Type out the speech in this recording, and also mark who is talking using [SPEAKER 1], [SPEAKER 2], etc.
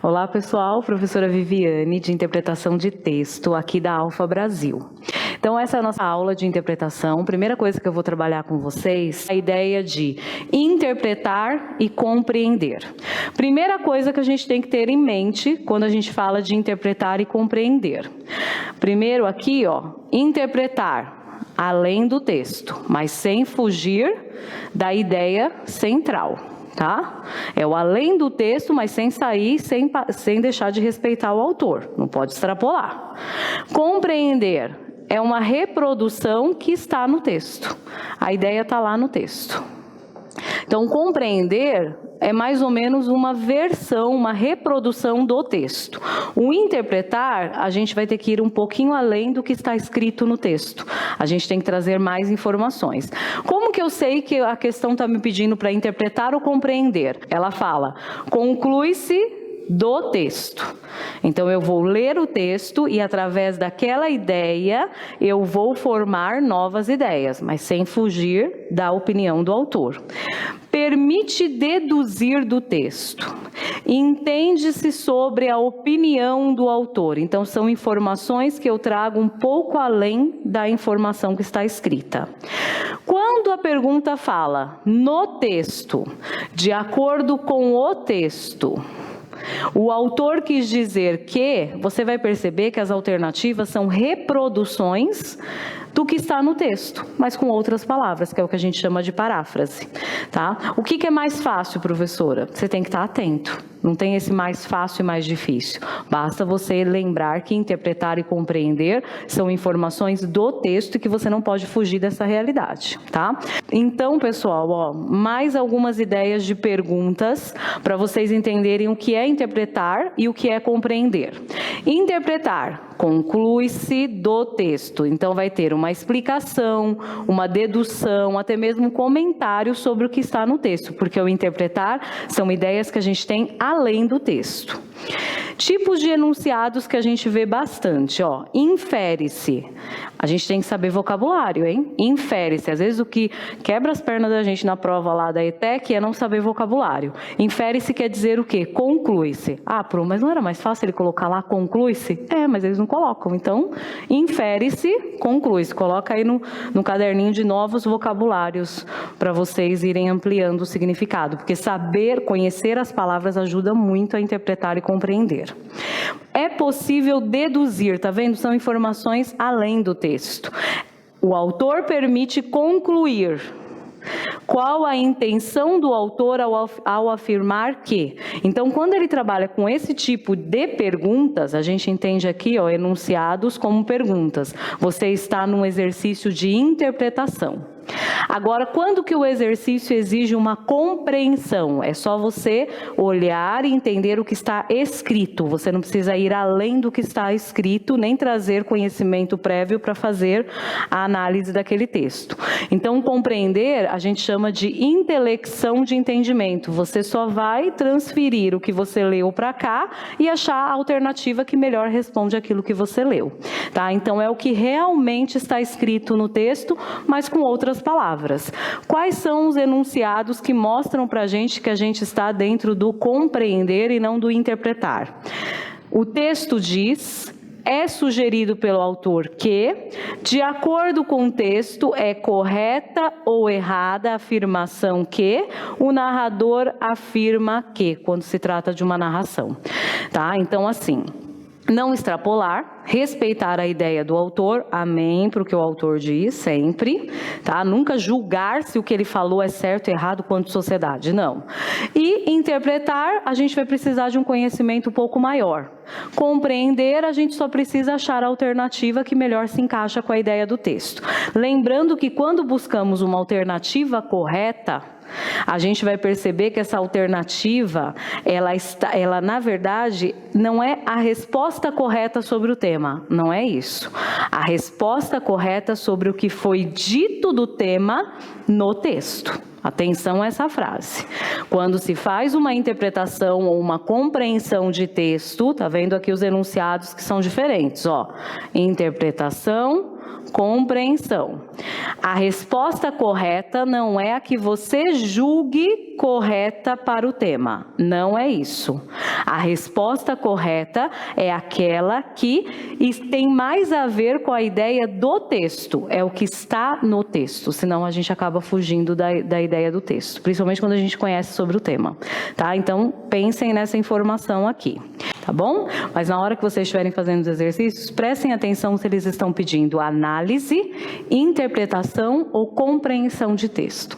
[SPEAKER 1] Olá pessoal, professora Viviane de Interpretação de Texto aqui da Alfa Brasil. Então essa é a nossa aula de interpretação. Primeira coisa que eu vou trabalhar com vocês é a ideia de interpretar e compreender. Primeira coisa que a gente tem que ter em mente quando a gente fala de interpretar e compreender. Primeiro aqui, interpretar além do texto, mas sem fugir da ideia central. Tá? É o além do texto, mas sem sair, sem deixar de respeitar o autor. Não pode extrapolar. Compreender é uma reprodução que está no texto. A ideia está lá no texto. Então, compreender é mais ou menos uma versão, uma reprodução do texto. O interpretar, a gente vai ter que ir um pouquinho além do que está escrito no texto. A gente tem que trazer mais informações. Como que eu sei que a questão está me pedindo para interpretar ou compreender? Ela fala, conclui-se do texto. Então, eu vou ler o texto e, através daquela ideia, eu vou formar novas ideias, mas sem fugir da opinião do autor. Permite deduzir do texto. Entende-se sobre a opinião do autor. Então, são informações que eu trago um pouco além da informação que está escrita. Quando a pergunta fala no texto, de acordo com o texto, o autor quis dizer que, você vai perceber que as alternativas são reproduções do que está no texto, mas com outras palavras, que é o que a gente chama de paráfrase, tá? O que é mais fácil, professora? Você tem que estar atento. Não tem esse mais fácil e mais difícil. Basta você lembrar que interpretar e compreender são informações do texto e que você não pode fugir dessa realidade, tá? Então, pessoal, mais algumas ideias de perguntas para vocês entenderem o que é interpretar e o que é compreender. Interpretar, conclui-se do texto. Então, vai ter uma explicação, uma dedução, até mesmo um comentário sobre o que está no texto, porque o interpretar são ideias que a gente tem além do texto. Tipos de enunciados que a gente vê bastante, infere-se. A gente tem que saber vocabulário, hein? Infere-se. Às vezes o que quebra as pernas da gente na prova lá da ETEC é não saber vocabulário. Infere-se quer dizer o quê? Conclui-se. Mas não era mais fácil ele colocar lá conclui-se? Mas eles não colocam. Então, infere-se, conclui-se. Coloca aí no caderninho de novos vocabulários para vocês irem ampliando o significado. Porque saber, conhecer as palavras ajuda muito a interpretar e compreender. É possível deduzir, tá vendo? São informações além do texto. O autor permite concluir. Qual a intenção do autor ao afirmar que? Então, quando ele trabalha com esse tipo de perguntas, a gente entende aqui, enunciados como perguntas. Você está num exercício de interpretação. Agora, quando que o exercício exige uma compreensão? É só você olhar e entender o que está escrito. Você não precisa ir além do que está escrito, nem trazer conhecimento prévio para fazer a análise daquele texto. Então, compreender, a gente chama de intelecção de entendimento. Você só vai transferir o que você leu para cá e achar a alternativa que melhor responde aquilo que você leu. Tá? Então, é o que realmente está escrito no texto, mas com outras palavras. Quais são os enunciados que mostram para a gente que a gente está dentro do compreender e não do interpretar? O texto diz, é sugerido pelo autor que, de acordo com o texto, é correta ou errada a afirmação que, o narrador afirma que, quando se trata de uma narração. Tá? Então, assim, não extrapolar, respeitar a ideia do autor, amém, para o que o autor diz, sempre, tá? Nunca julgar se o que ele falou é certo ou errado quanto sociedade, não. E interpretar, a gente vai precisar de um conhecimento um pouco maior. Compreender, a gente só precisa achar a alternativa que melhor se encaixa com a ideia do texto. Lembrando que quando buscamos uma alternativa correta, a gente vai perceber que essa alternativa, ela na verdade, não é a resposta correta sobre o tema, não é isso. A resposta correta sobre o que foi dito do tema no texto. Atenção a essa frase. Quando se faz uma interpretação ou uma compreensão de texto, tá vendo aqui os enunciados que são diferentes, Interpretação, compreensão. A resposta correta não é a que você julgue correta para o tema. Não é isso. A resposta correta é aquela que tem mais a ver com a ideia do texto. É o que está no texto. Senão a gente acaba fugindo da ideia do texto. Principalmente quando a gente conhece sobre o tema. Tá? Então, pensem nessa informação aqui. Tá bom? Mas na hora que vocês estiverem fazendo os exercícios, prestem atenção se eles estão pedindo análise, interpretação ou compreensão de texto.